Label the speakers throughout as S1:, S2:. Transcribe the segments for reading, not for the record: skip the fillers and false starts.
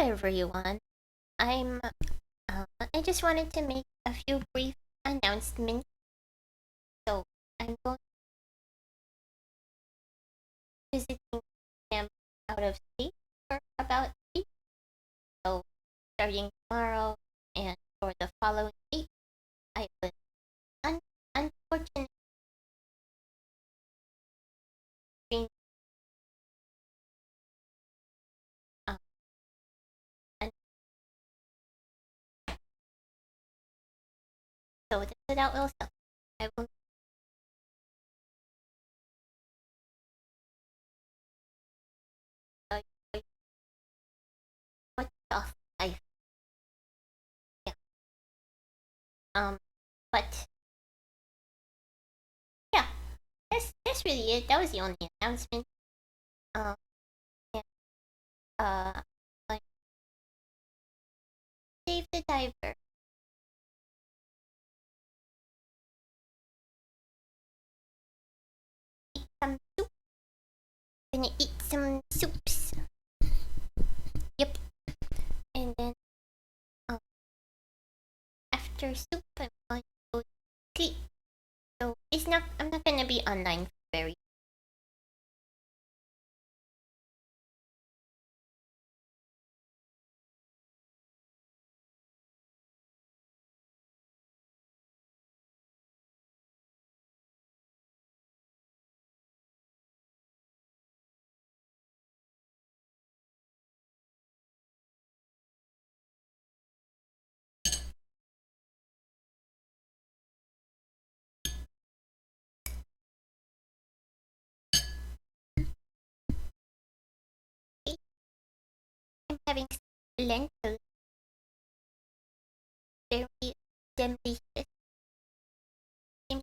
S1: everyone. I'm. I just wanted to make a few brief announcements. So I'm going visiting them out of state for about a week. So starting tomorrow and for the following week, I was unfortunately um, and so that will stop. I will tell you what's off life. Yeah. But yeah, that's really it. That was the only announcement. Um, and like save the diver. Eat some soup. Gonna eat some soups. Yep. And then um, after soup, I'm going to go to sleep. So it's not. I'm not gonna be online for very. I'm having lentils. Very delicious. Yum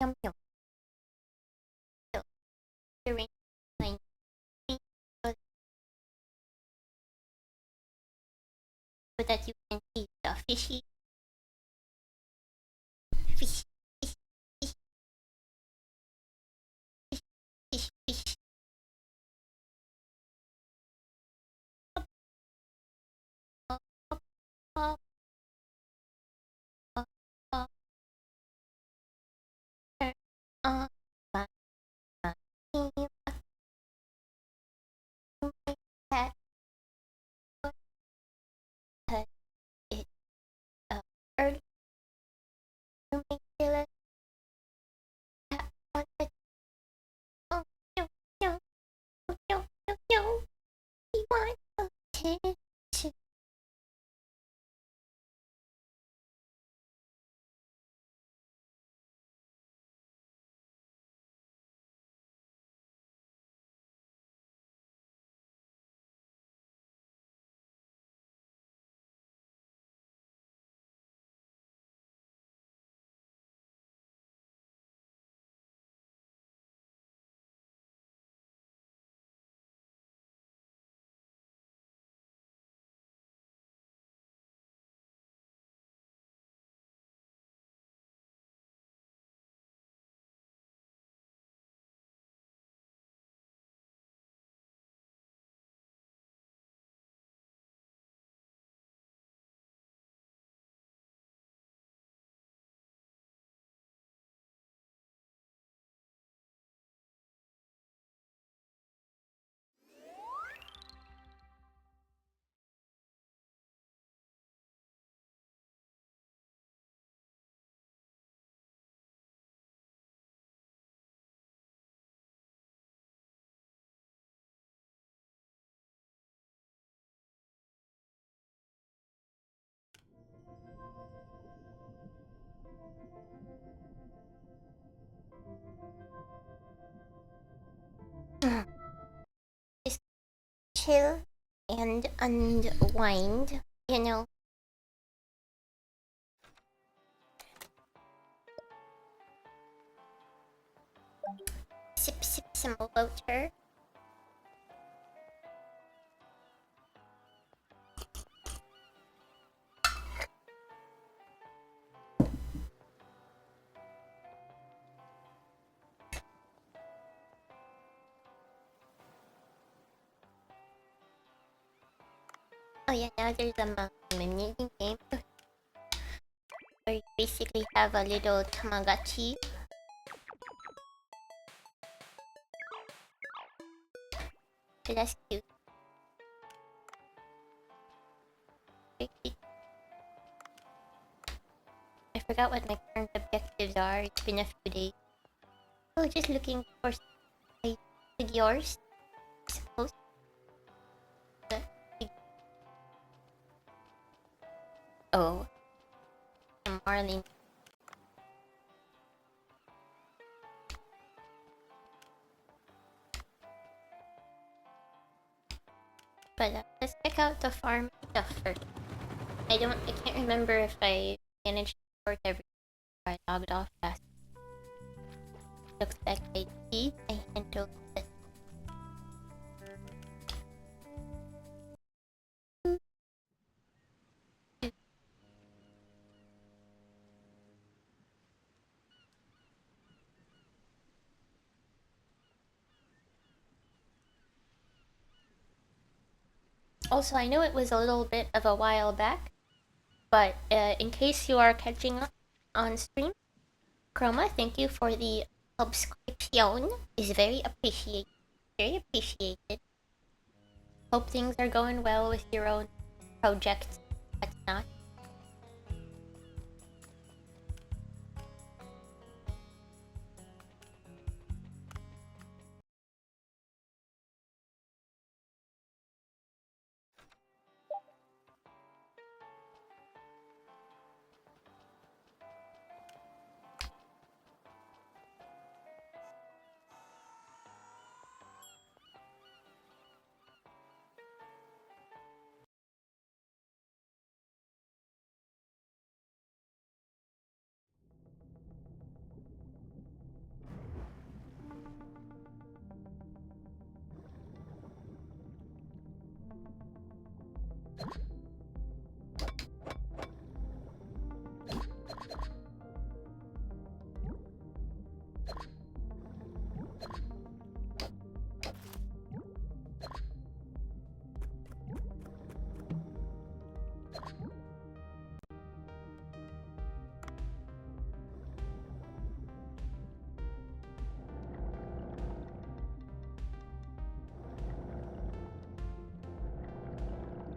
S1: yum yum. So during my meal, so that you can see the fishy fish fish fish fish fish fish. Up up up up up. Turn on my my cat. Cut it early to make the cat on the oh no no no no no. He wants attention. Just chill and unwind. You know, sip sip some water. Oh yeah, now there's a mini game where you basically have a little Tamagotchi. So that's cute. I forgot what my current objectives are. It's been a few days. Oh, just looking for yours, I suppose. Oh, Marlene. But let's check out the farm stuff first. I can't remember if I managed to sort everything or I logged off fast. Looks like I did. I handled it. Also, I know it was a little bit of a while back, but in case you are catching up on stream, Chroma, thank you for the subscription. Is very appreciated. Very appreciated. Hope things are going well with your own projects. That's not.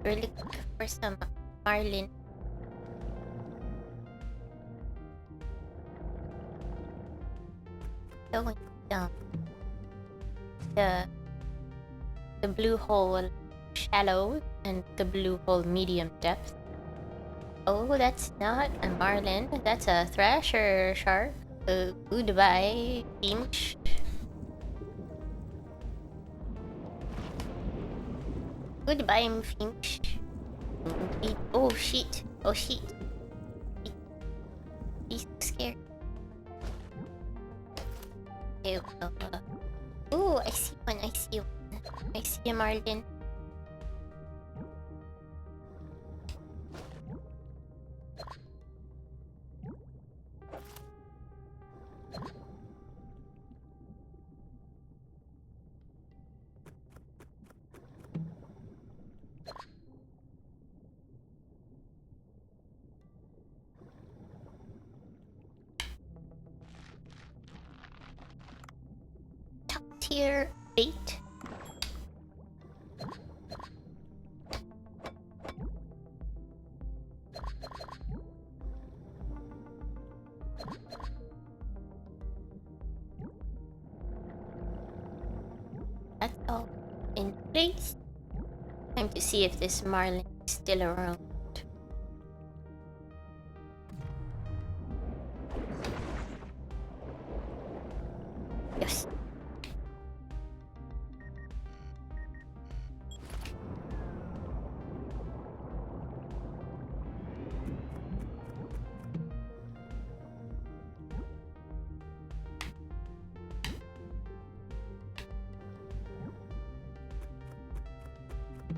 S1: We're looking for some Marlin. Going down the blue hole shallow and the blue hole medium depth. Oh, that's not a marlin. That's a thrasher shark. Goodbye, Finch. Goodbye, Finch. Oh shit. Oh shit. He's scared. Okay, oh, I see one. I see one. I see a marlin. Top tier bait. That's all in place. Time to see if this marlin is still around. Yes.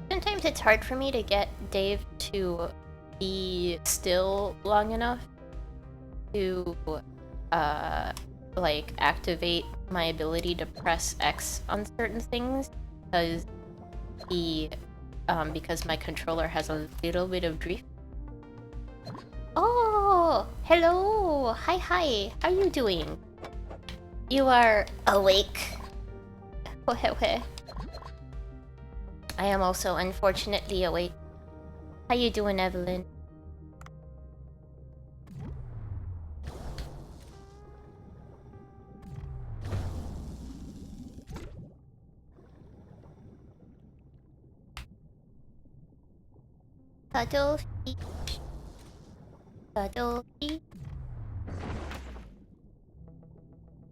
S1: Sometimes it's hard for me to get Dave to be still long enough to like activate my ability to press X on certain things, because he because my controller has a little bit of drift. Oh, hello. Hi. How are you doing? You are awake. I am also unfortunately awake. How you doing, Evelyn? Cuddlefish. Cuddlefish.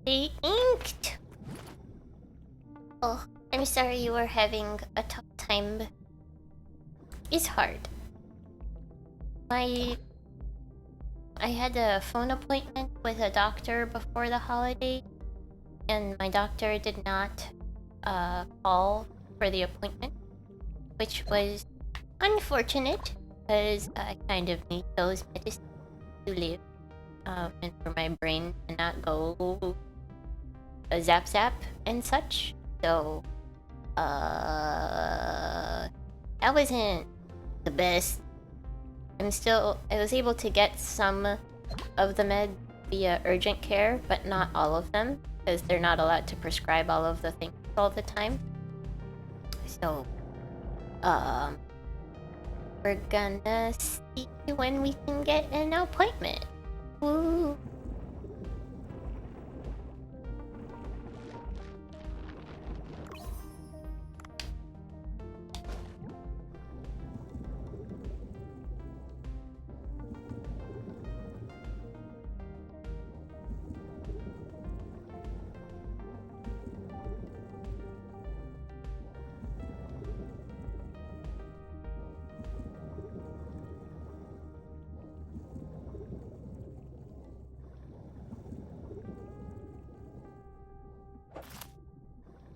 S1: They inked. Oh, I'm sorry you were having a tough time. It's hard. I had a phone appointment with a doctor before the holiday, and my doctor did not call for the appointment, which was unfortunate because I kind of need those medicines to live, and for my brain to not go zap and such. So, that wasn't the best. I was able to get some of the med via urgent care, but not all of them, because they're not allowed to prescribe all of the things all the time. So, we're gonna see when we can get an appointment. Woo!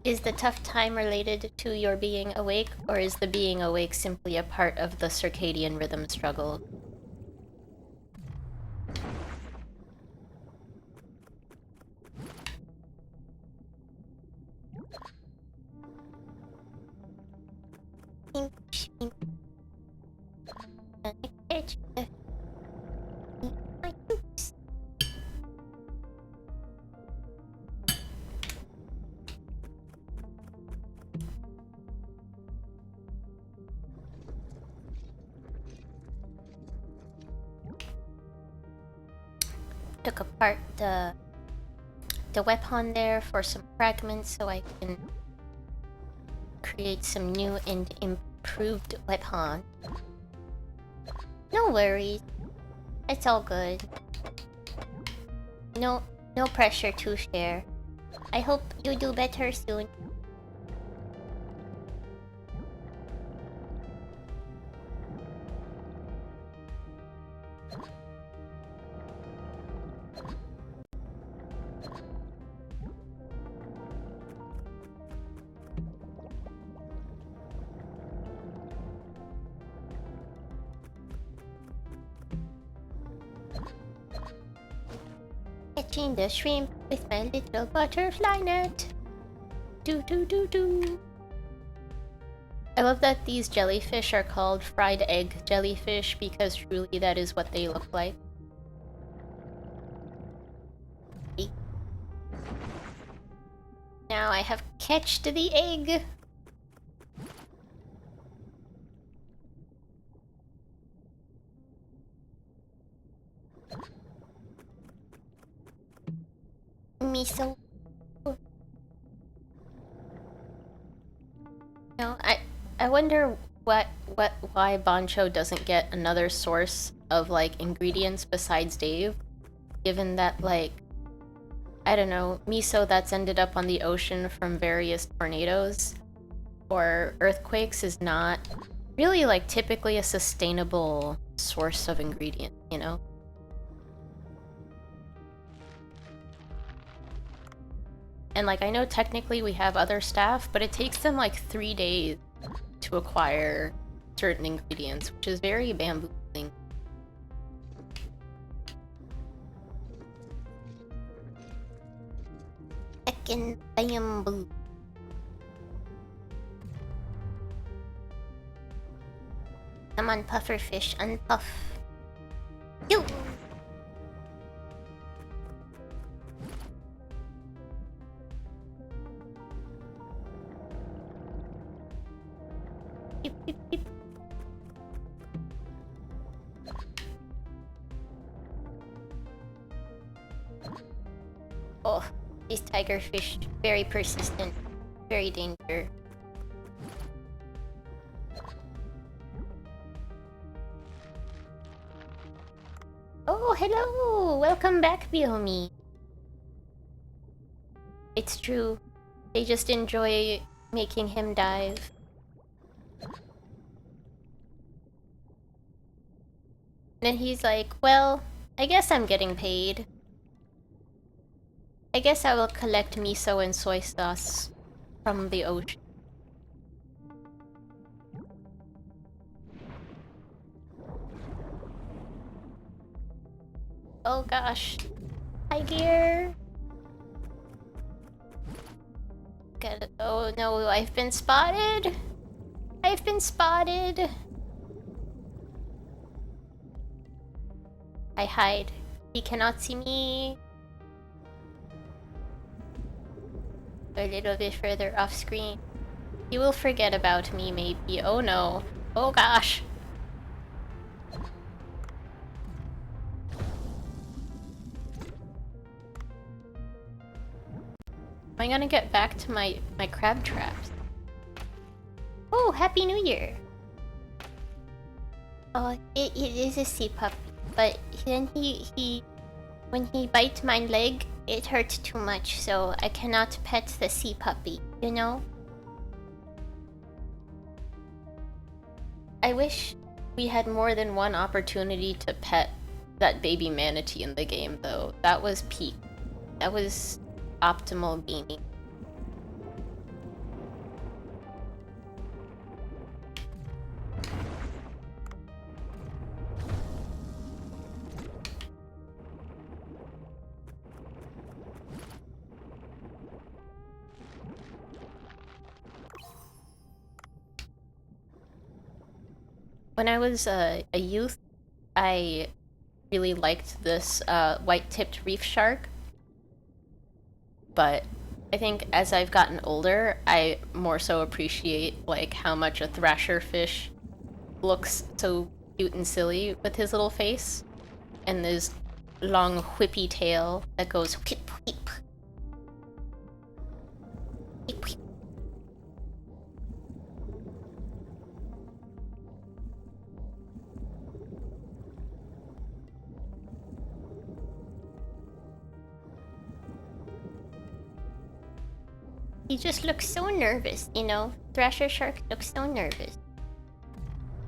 S1: Is the tough time related to your being awake, or is the being awake simply a part of the circadian rhythm struggle? Took apart the weapon there for some fragments so I can create some new and improved weapon. No worries. It's all good. No pressure to share. I hope you do better soon. Catching the shrimp with my little butterfly net. Do. I love that these jellyfish are called fried egg jellyfish because truly that is what they look like. Now I have catched the egg. Miso. No, I wonder why Bancho doesn't get another source of like ingredients besides Dave, given that like I don't know, miso that's ended up on the ocean from various tornadoes or earthquakes is not really like typically a sustainable source of ingredient, you know? And like I know technically we have other staff, but it takes them like 3 days to acquire certain ingredients, which is very bamboozling. Heckin' bamboo. Come on, pufferfish, unpuff. You! Beep, beep, beep. Oh, these tigerfish, very persistent, very dangerous. Oh, hello! Welcome back, Biomi. It's true. They just enjoy making him dive. Then he's like, well, I guess I'm getting paid. I guess I will collect miso and soy sauce from the ocean. Oh gosh. Hi, gear. Oh no, I've been spotted. I've been spotted. I hide. He cannot see me. A little bit further off screen. He will forget about me, maybe. Oh no. Oh gosh. Am I gonna get back to my crab traps? Oh, Happy New Year! Oh, it is a sea puppy, but then when he bites my leg, it hurts too much, so I cannot pet the sea puppy, you know? I wish we had more than one opportunity to pet that baby manatee in the game, though. That was peak. That was optimal gaming. When I was a youth, I really liked this white-tipped reef shark. But I think as I've gotten older, I more so appreciate like how much a thrasher fish looks so cute and silly with his little face and his long whippy tail that goes whip whip. Whip, whip. He just looks so nervous, you know? Thrasher shark looks so nervous.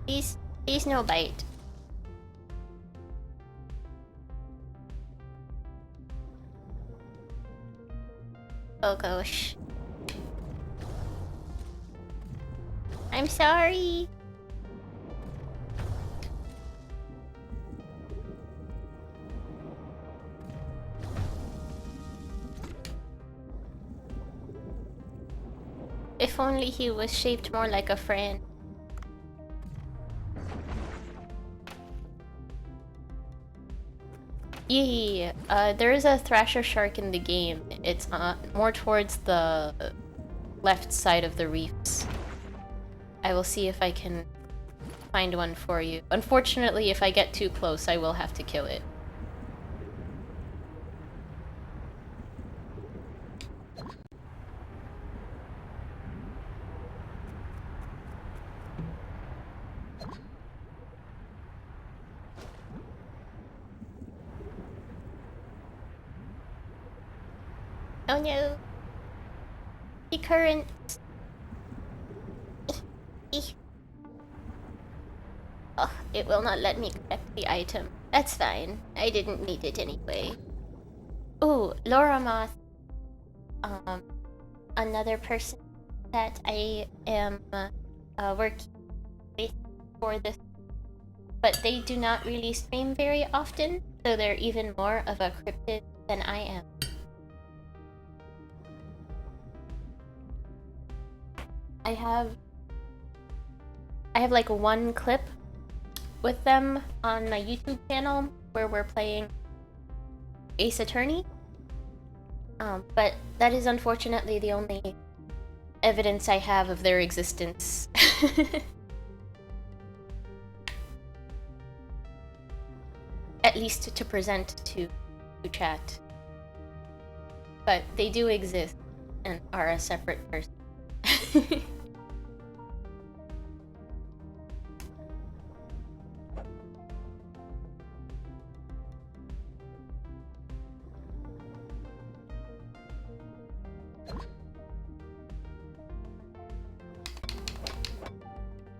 S1: He's no bite. Oh gosh. I'm sorry. If only he was shaped more like a friend. Yeah, there is a thrasher shark in the game. It's more towards the left side of the reefs. I will see if I can find one for you. Unfortunately, if I get too close, I will have to kill it. Oh no! The current. Oh, it will not let me collect the item. That's fine. I didn't need it anyway. Ooh, Laura Moth. Another person that I am working with for this, but they do not really stream very often, so they're even more of a cryptid than I am. I have like one clip with them on my YouTube channel where we're playing Ace Attorney. But that is unfortunately the only evidence I have of their existence. At least to present to chat. But they do exist and are a separate person.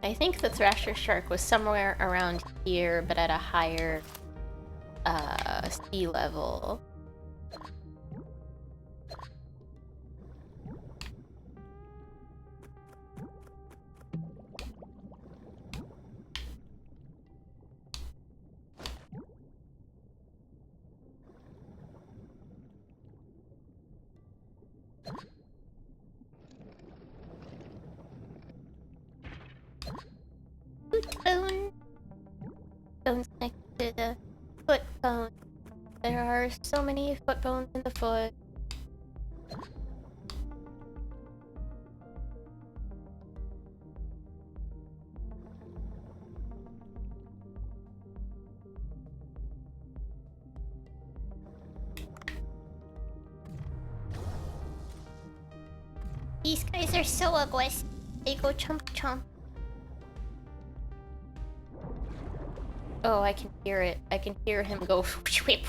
S1: I think the Thrasher Shark was somewhere around here, but at a higher sea level. Foot bone. Bones next to the foot bone. There are so many foot bones in the foot. These guys are so aggressive. They go chomp chomp. Oh, I can hear it. I can hear him go whip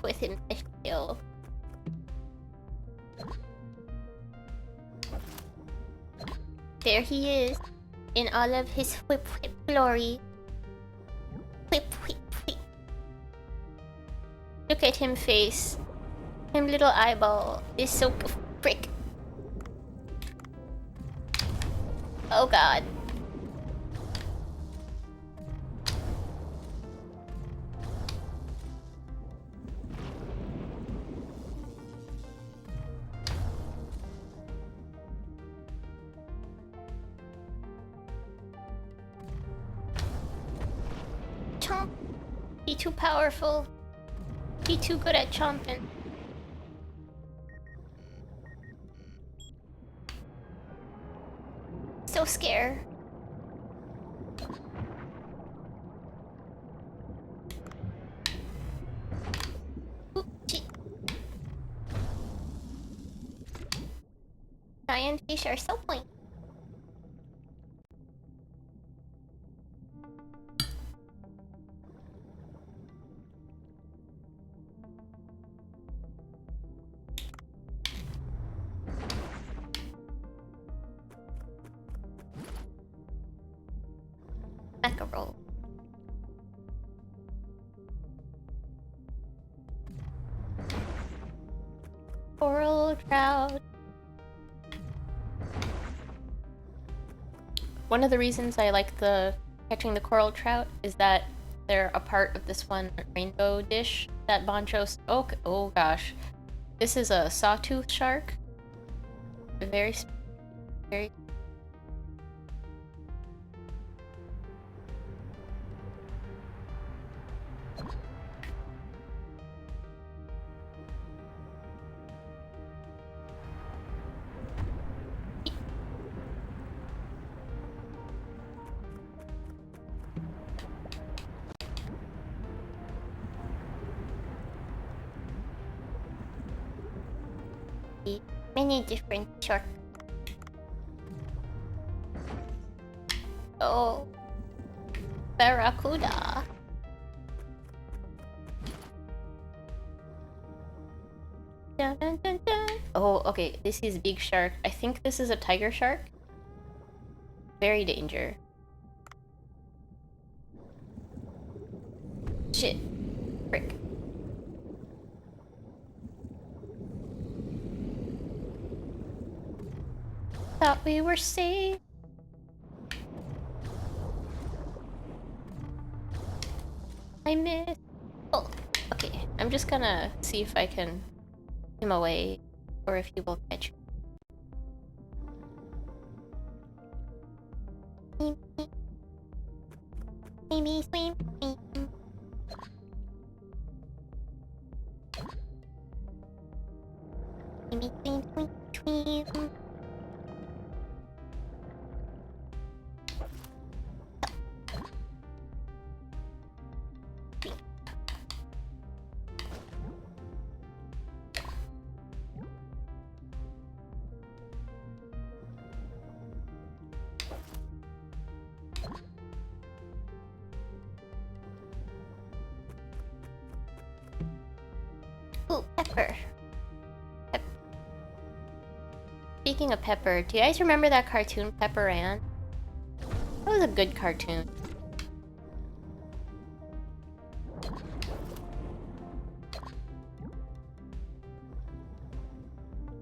S1: with him kill. There he is, in all of his whip glory. Whip. Look at him face. Him little eyeball is so frick. Oh god. Chomp. He too powerful. He too good at chomping. So scared. Ooh, giant fish are so point. Mackerel. Coral trout. One of the reasons I like catching the coral trout is that they're a part of this one rainbow dish that Boncho. Oh gosh, this is a sawtooth shark. Very. Many different sharks. Oh, barracuda. Dun, dun, dun, dun. Oh, okay. This is big shark. I think this is a tiger shark. Very danger. Shit. Frick. Thought we were safe. I missed. Oh, okay. I'm just gonna see if I can him away or if he will catch me. Maybe swim, swim. Maybe swim, swim, swim. Ooh, Pepper. Speaking of Pepper, do you guys remember that cartoon Pepper Ann? That was a good cartoon.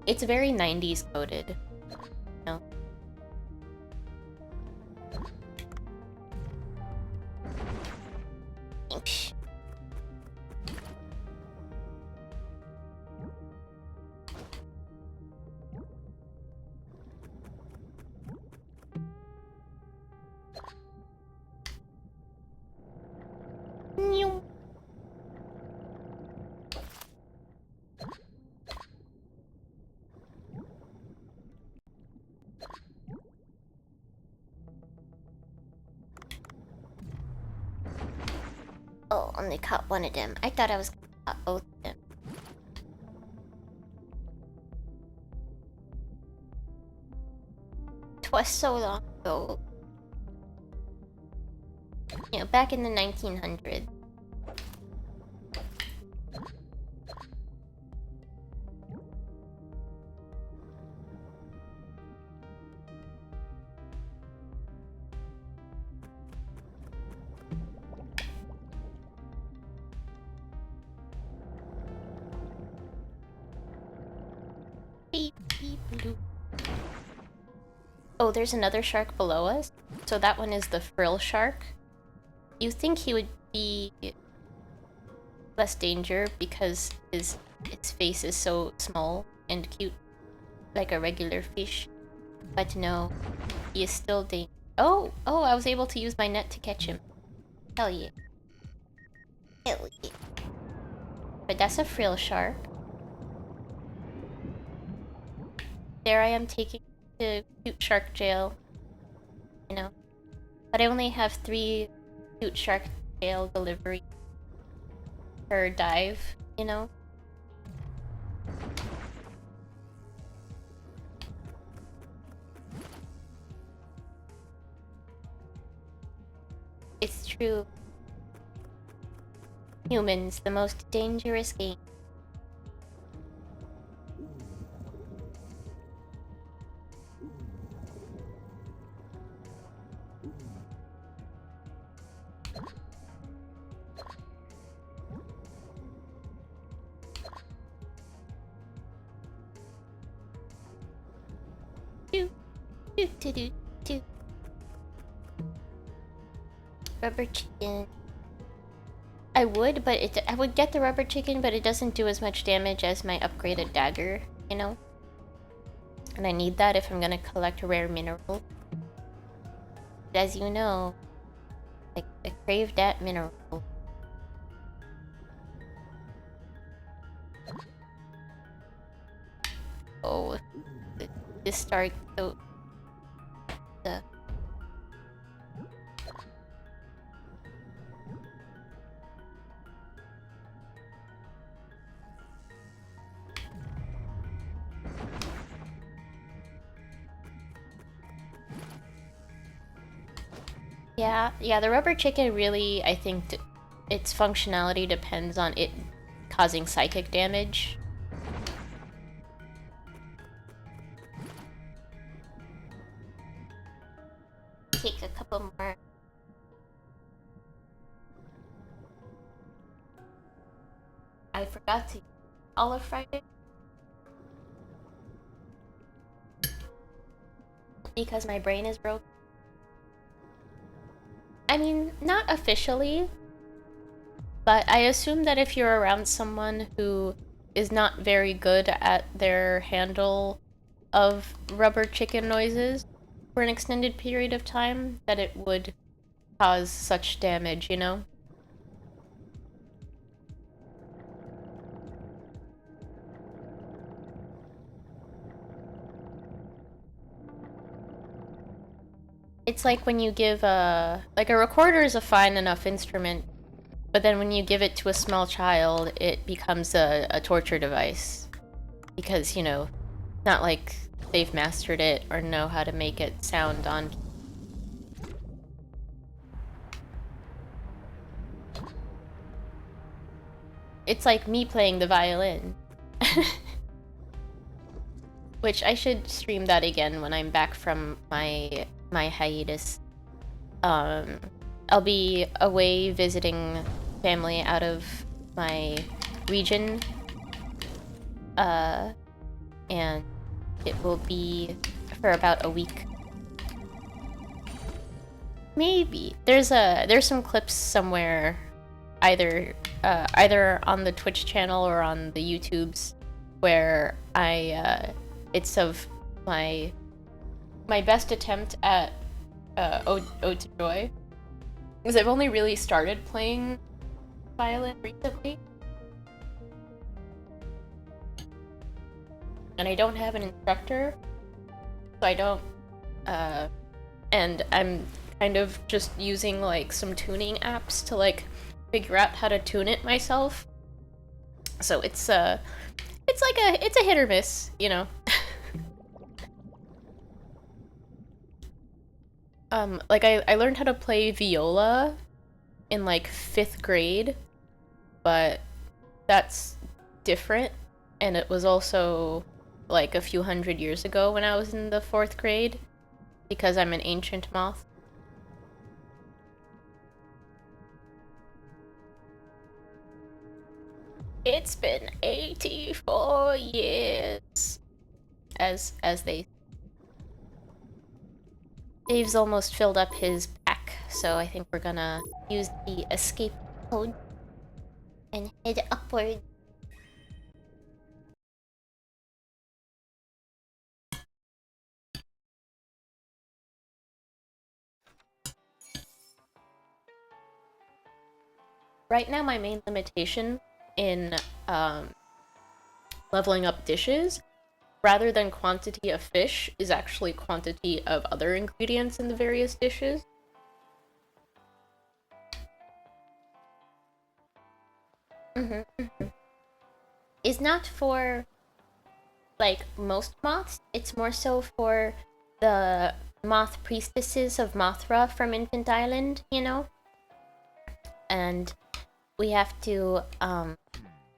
S1: It's very 90s coded. No. Psh. Meow. Oh, only caught one of them. I thought I was gonna caught both of them. Twas so long ago. You know, back in the 1900s. Beep, beep, bloop. Oh, there's another shark below us. So that one is the frill shark. You think he would be less danger because its face is so small and cute, like a regular fish. But no, he is still dangerous. Oh, I was able to use my net to catch him. Hell yeah. Hell yeah. But that's a frill shark. There I am taking to cute shark jail. You know. But I only have 3 cute shark jail delivery per dive, you know? It's true. Humans, the most dangerous game. Do. Rubber chicken. I would, but I would get the rubber chicken, but it doesn't do as much damage as my upgraded dagger, you know? And I need that if I'm gonna collect rare mineral. As you know, I crave that mineral. Oh, this start so the yeah, the rubber chicken really, I think its functionality depends on it causing psychic damage. Take a couple more. I forgot to olive Friday because my brain is broke. I mean, not officially, but I assume that if you're around someone who is not very good at their handle of rubber chicken noises for an extended period of time, that it would
S2: cause such damage, you know? It's like when you give a recorder is a fine enough instrument, but then when you give it to a small child, it becomes a torture device. Because, you know, not like they've mastered it or know how to make it sound on. It's like me playing the violin. Which I should stream that again when I'm back from my hiatus. I'll be away visiting family out of my region. And it will be for about a week. Maybe. There's some clips somewhere, either on the Twitch channel or on the YouTubes, where it's of my best attempt at Ode to Joy. Because I've only really started playing violin recently. And I don't have an instructor, so I don't, and I'm kind of just using like some tuning apps to like figure out how to tune it myself. So it's a hit or miss, you know. Like I learned how to play viola in like 5th grade, but that's different, and it was also like a few hundred years ago when I was in the 4th grade, because I'm an ancient moth. It's been 84 years. As they... Dave's almost filled up his pack, so I think we're gonna use the escape code and head upward. Right now, my main limitation in leveling up dishes, rather than quantity of fish, is actually quantity of other ingredients in the various dishes. Is not for like most moths, it's more so for the moth priestesses of Mothra from Infant Island, you know? And we have to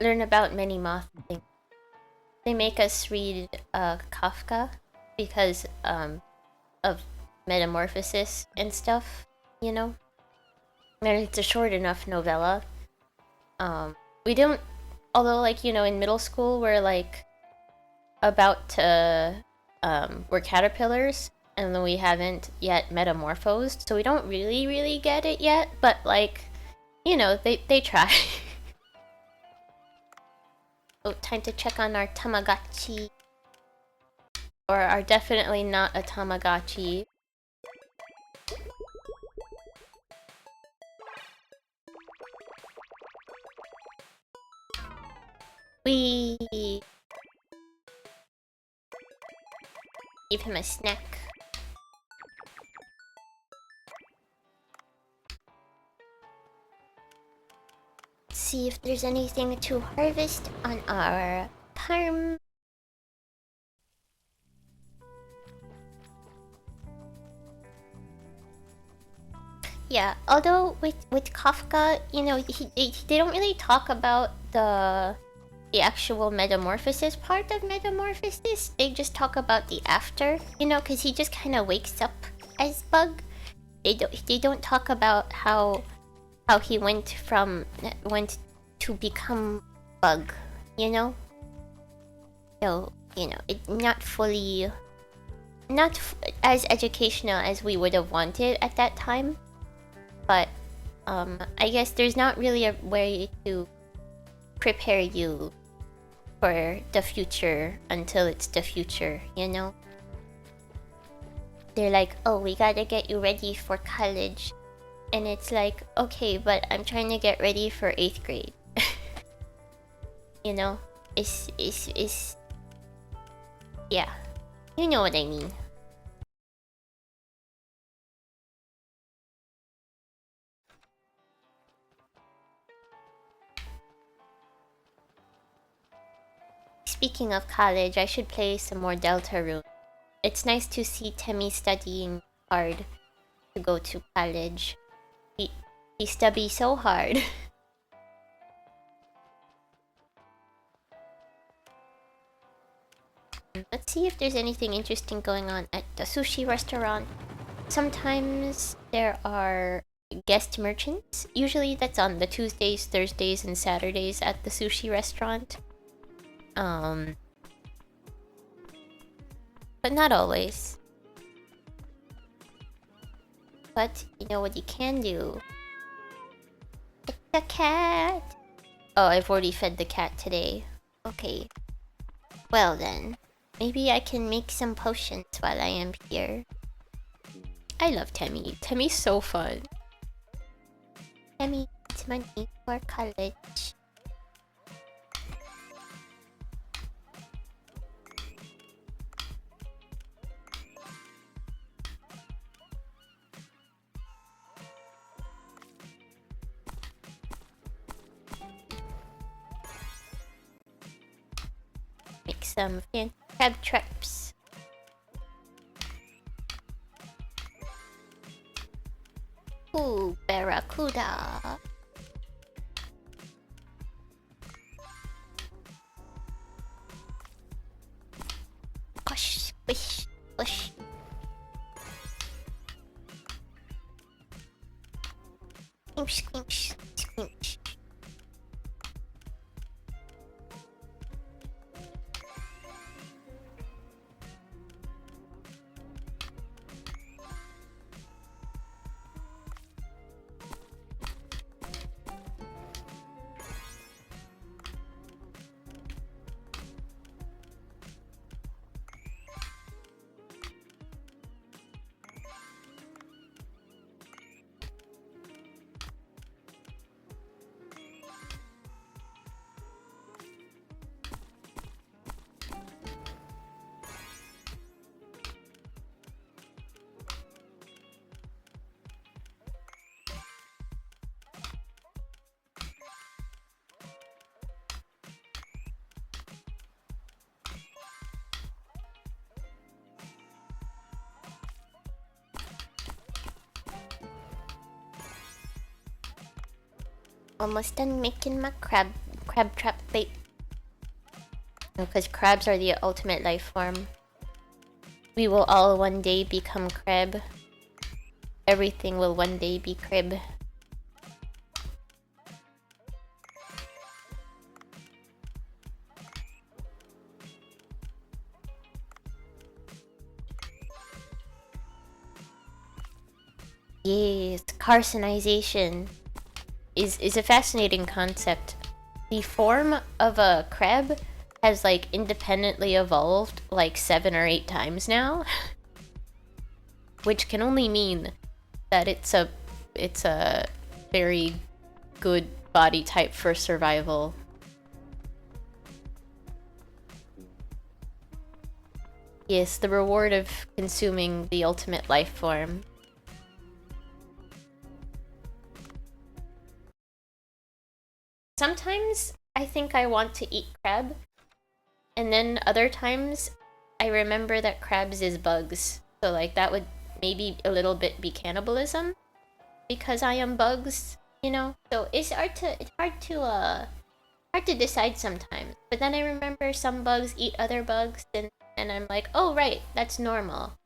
S2: learn about many moth things. They make us read Kafka because of metamorphosis and stuff, you know? And it's a short enough novella. We don't, although like, you know, in middle school we're like about to, we're caterpillars, and then we haven't yet metamorphosed, so we don't really get it yet, but like, you know, they try. Oh, time to check on our Tamagotchi. Or are definitely not a Tamagotchi. We give him a snack. See if there's anything to harvest on our farm. Yeah, although with Kafka, you know, they don't really talk about the actual metamorphosis part of metamorphosis. They just talk about the after, you know, because he just kind of wakes up as Bug. They don't talk about how he went to become Bug, you know. So, you know, it not fully, as educational as we would have wanted at that time. But I guess there's not really a way to prepare you for the future until it's the future, you know? They're like, oh, we gotta get you ready for college. And it's like, okay, but I'm trying to get ready for 8th grade. You know? It's yeah. You know what I mean. Speaking of college, I should play some more Deltarune. It's nice to see Temmie studying hard to go to college. He studied so hard. Let's see if there's anything interesting going on at the sushi restaurant. Sometimes there are guest merchants. Usually that's on the Tuesdays, Thursdays, and Saturdays at the sushi restaurant. But not always. But you know what you can do? It's the cat! Oh, I've already fed the cat today. Okay. Well then. Maybe I can make some potions while I am here. I love Temmie. Temmie's so fun. Temmie needs money for college. Make some fancy crab traps. Ooh, barracuda. Squish, squish, squish. Squinch, squinch, squinch. Almost done making my crab trap bait. Because crabs are the ultimate life form. We will all one day become crab. Everything will one day be crib. Yes, carcinization is a fascinating concept. The form of a crab has like independently evolved like 7 or 8 times now. Which can only mean that it's a very good body type for survival. Yes, the reward of consuming the ultimate life form. Sometimes I think I want to eat crab, and then other times I remember that crabs is bugs. So like that would maybe a little bit be cannibalism because I am bugs, you know? So it's hard to decide sometimes. But then I remember some bugs eat other bugs and I'm like, "Oh right, that's normal."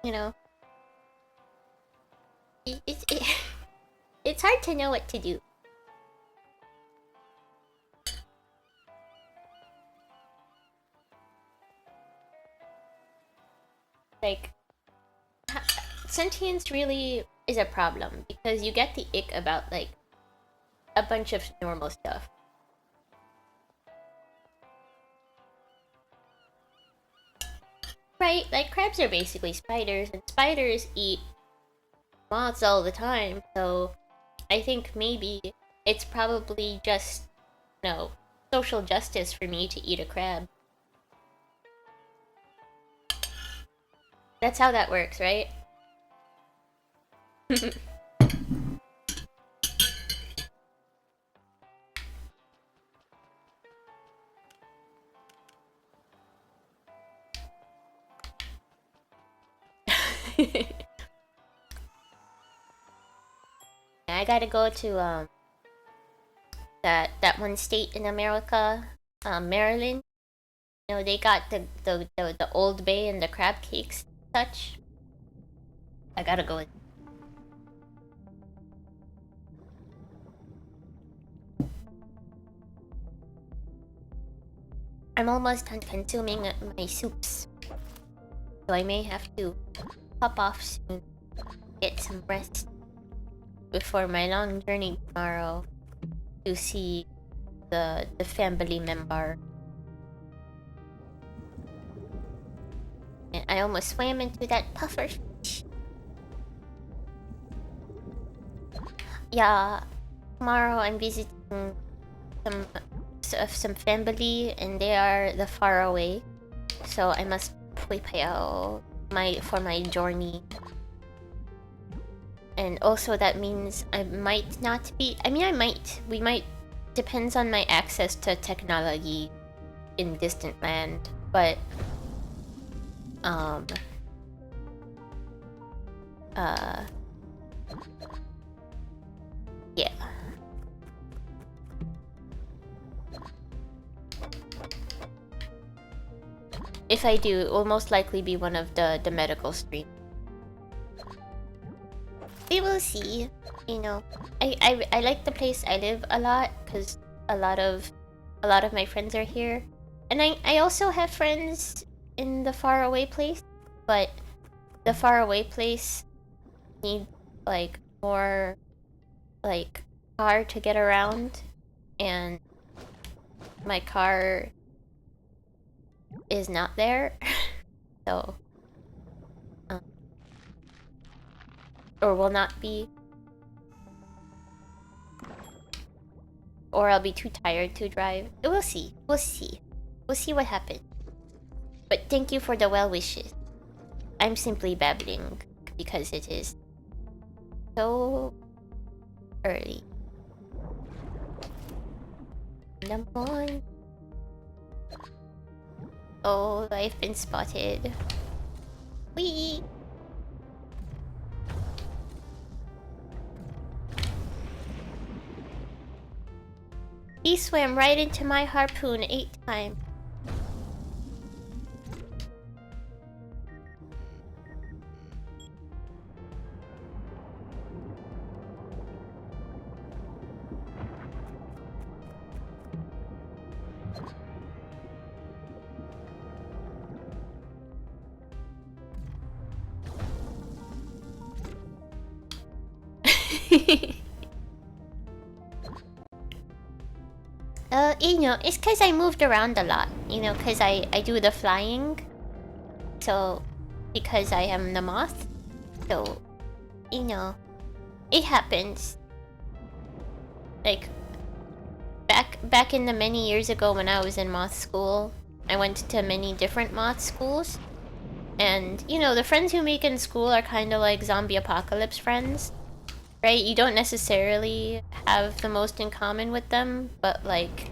S2: You know? It it's hard to know what to do. Like sentience really is a problem because you get the ick about like a bunch of normal stuff. Right, like crabs are basically spiders, and spiders eat moths all the time, so I think maybe it's probably just, social justice for me to eat a crab. That's how that works, right? I gotta go to that one state in America, Maryland. They got the Old Bay and the crab cakes and such. I gotta go. I'm almost done consuming my soups, so I may have to hop off soon, get some rest before my long journey tomorrow to see the family member. And I almost swam into that puffer fish. Yeah, tomorrow I'm visiting some family, and they are the far away, so I must prepare for my journey. And also that means I might not be. I mean, we might. Depends on my access to technology in distant land, but yeah. If I do, it will most likely be one of the medical streams. We will see. I like the place I live a lot because a lot of my friends are here, and I also have friends in the faraway place, but the faraway place needs like more like car to get around, and my car is not there. So or will not be, or I'll be too tired to drive. We'll see what happens. But thank you for the well wishes. I'm simply babbling because it is so early in the morning. Oh, I've been spotted. Wee! He swam right into my harpoon 8 times. It's because I moved around a lot. Because I do the flying. So, because I am the moth. So, it happens. Like, back in the many years ago when I was in moth school, I went to many different moth schools. And, the friends you make in school are kind of like zombie apocalypse friends. Right? You don't necessarily have the most in common with them, but like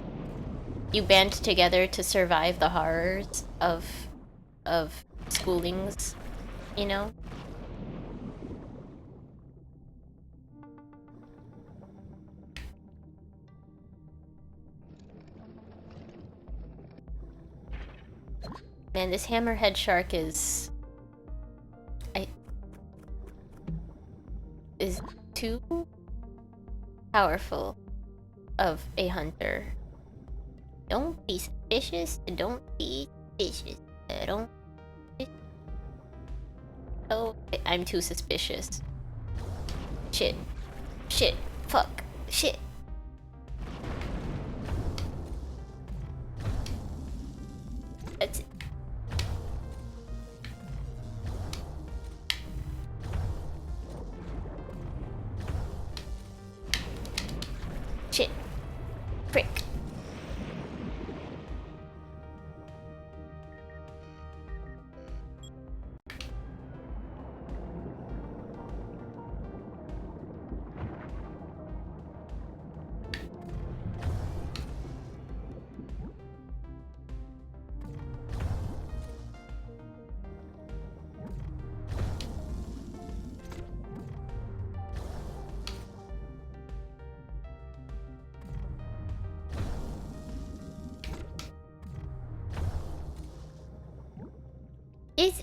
S2: you band together to survive the horrors of schoolings, Man, this hammerhead shark is too powerful of a hunter. Don't be suspicious. Don't be suspicious. Don't. Oh, I'm too suspicious. Shit. Shit. Fuck. Shit. That's it. Frick.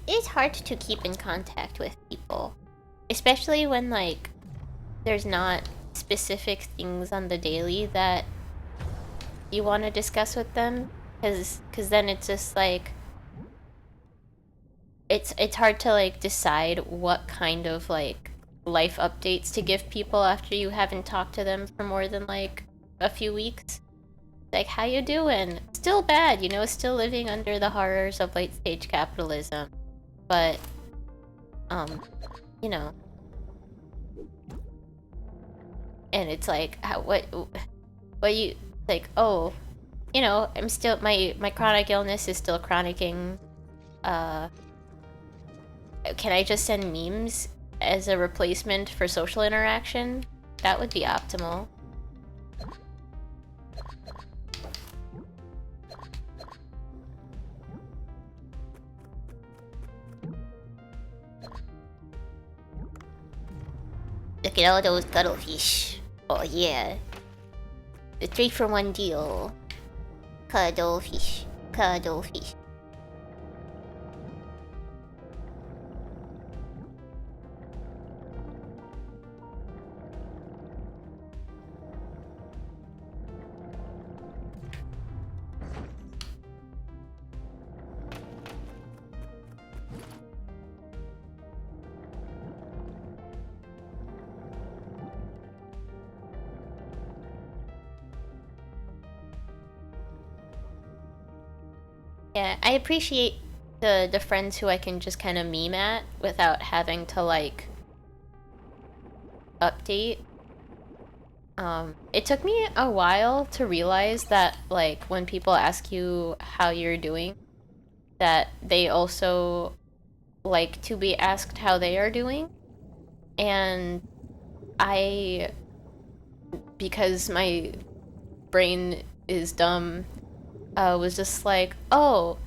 S2: It's hard to keep in contact with people, especially when like there's not specific things on the daily that you want to discuss with them, because then it's just like it's hard to like decide what kind of like life updates to give people after you haven't talked to them for more than like a few weeks. Like, how you doing? Still bad, you know, still living under the horrors of late stage capitalism. But, you know. And it's like, what you, like, oh, you know, I'm still, my chronic illness is still chronicking. Can I just send memes as a replacement for social interaction? That would be optimal. Look at all those cuttlefish. Oh yeah. The 3-for-1 deal. Cuttlefish. Cuttlefish. Yeah, I appreciate the friends who I can just kind of meme at without having to like update. It took me a while to realize that like when people ask you how you're doing, that they also like to be asked how they are doing. And I, because my brain is dumb, was just like, oh,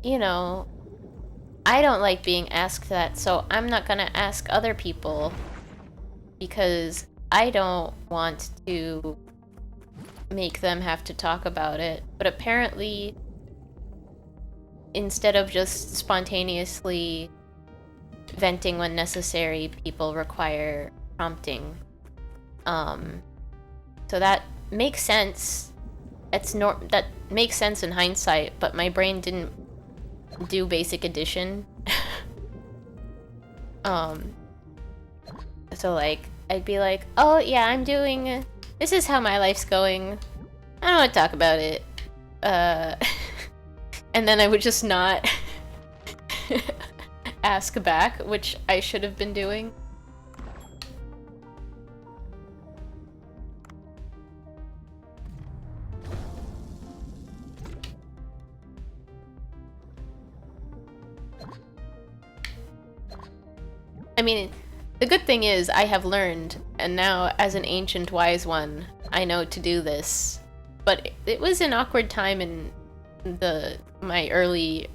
S2: you know, I don't like being asked that, so I'm not gonna ask other people because I don't want to make them have to talk about it. But apparently, instead of just spontaneously venting when necessary, people require prompting. So that makes sense. That makes sense in hindsight, but my brain didn't do basic addition. So like I'd be like, oh yeah, I'm doing, this is how my life's going. I don't want to talk about it. And then I would just not ask back, which I should have been doing. I mean, the good thing is I have learned, and now as an ancient wise one, I know to do this. But it was an awkward time in my early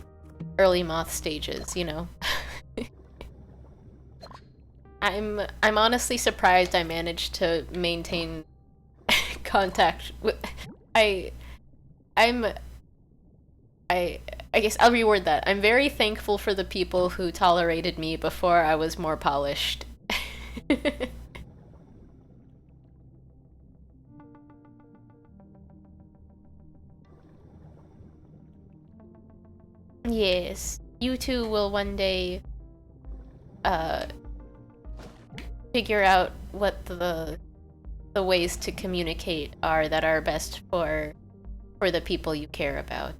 S2: moth stages, you know. I'm honestly surprised I managed to maintain contact with I guess I'll reword that. I'm very thankful for the people who tolerated me before I was more polished. Yes, you two will one day figure out what the ways to communicate are that are best for the people you care about.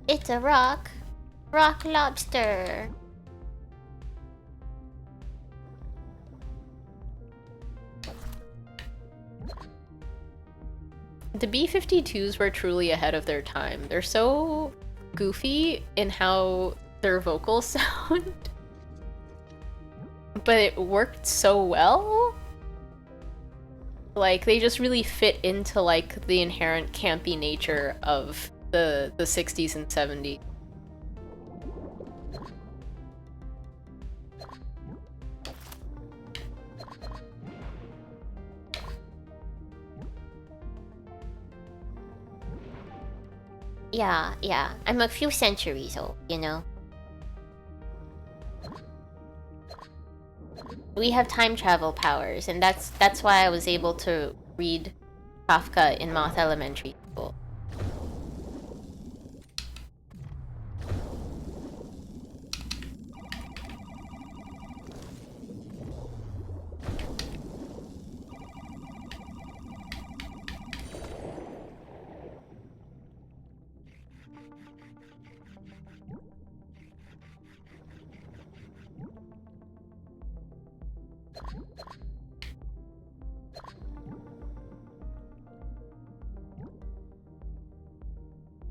S1: It's a rock. Rock lobster.
S2: The B-52s were truly ahead of their time. They're so goofy in how their vocals sound. But it worked so well. Like, they just really fit into, like, the inherent campy nature of the 60s and 70s.
S1: Yeah. I'm a few centuries old, you know?
S2: We have time travel powers, and that's why I was able to read Kafka in Moth Elementary School.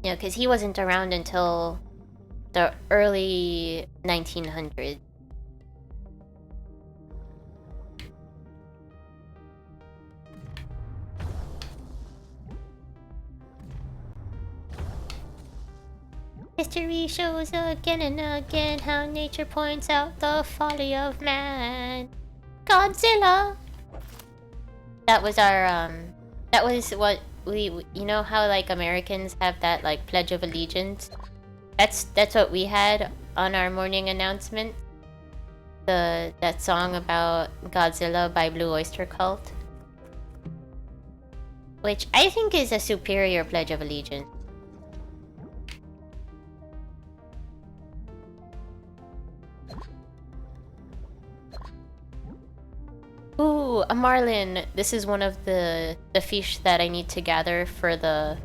S1: Yeah, because he wasn't around until the early 1900s. History shows again and again how nature points out the folly of man. Godzilla! That was our, that was what we, you know how, like, Americans have that, like, Pledge of Allegiance? That's what we had on our morning announcement. That song about Godzilla by Blue Oyster Cult. Which I think is a superior Pledge of Allegiance.
S2: Ooh, a marlin. This is one of the fish that I need to gather for the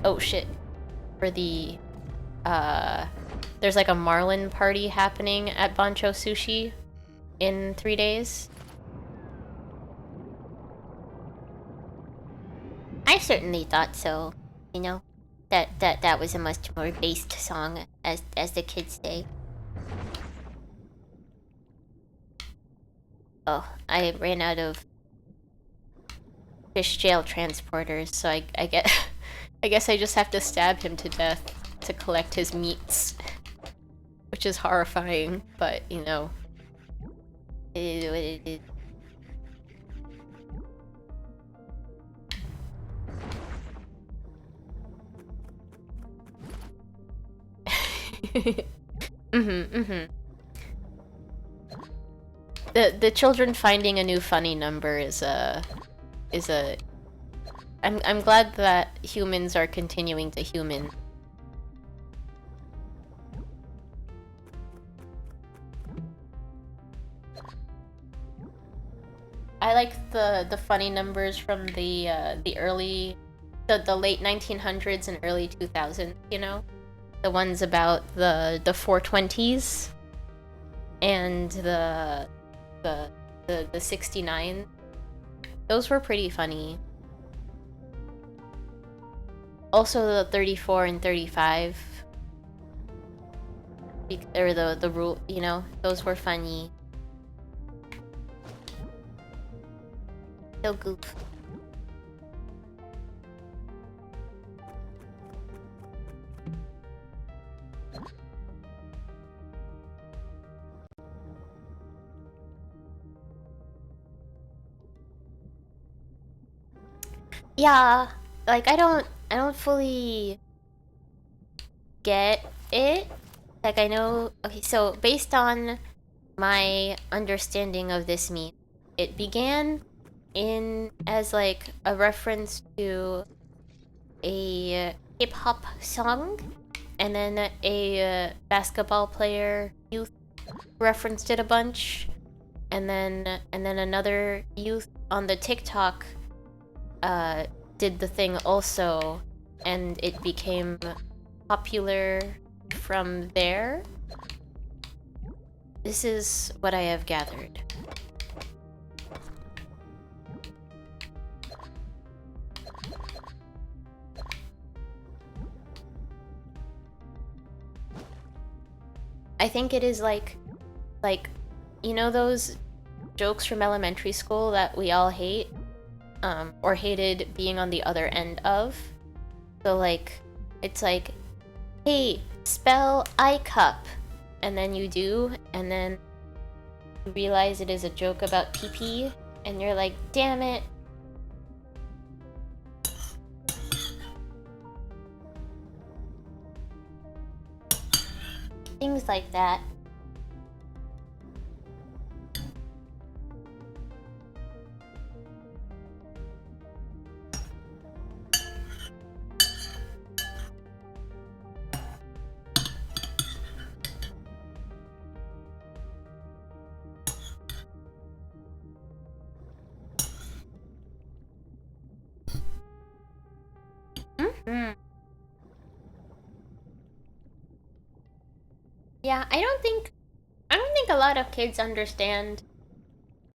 S2: oh shit. For the there's like a marlin party happening at Bancho Sushi in 3 days.
S1: I certainly thought so, you know. That was a much more based song, as the kids say. Oh, I ran out of fish jail transporters, so I get
S2: I guess I just have to stab him to death to collect his meats. Which is horrifying, but you know.
S1: It is what it is.
S2: The children finding a new funny number is a I'm glad that humans are continuing to human. I like the funny numbers from the early the late 1900s and early 2000s, you know? The ones about the 420s and the 69. Those were pretty funny. Also the 34 and 35. Or the rule, you know, those were funny. So goof.
S1: Yeah, like I don't fully get it. Like I know, okay, so based on my understanding of this meme, it began in as like a reference to a hip hop song, and then a basketball player youth referenced it a bunch, and then another youth on the TikTok did the thing also,
S2: and it became popular from there. This is what I have gathered. I think it is like, you know those jokes from elementary school that we all hate, or hated being on the other end of? So like, it's like, hey, spell I cup, and then you do, and then you realize it is a joke about pee-pee, and you're like, damn it. Things like that. Mm-hmm. Yeah, I don't think a lot of kids understand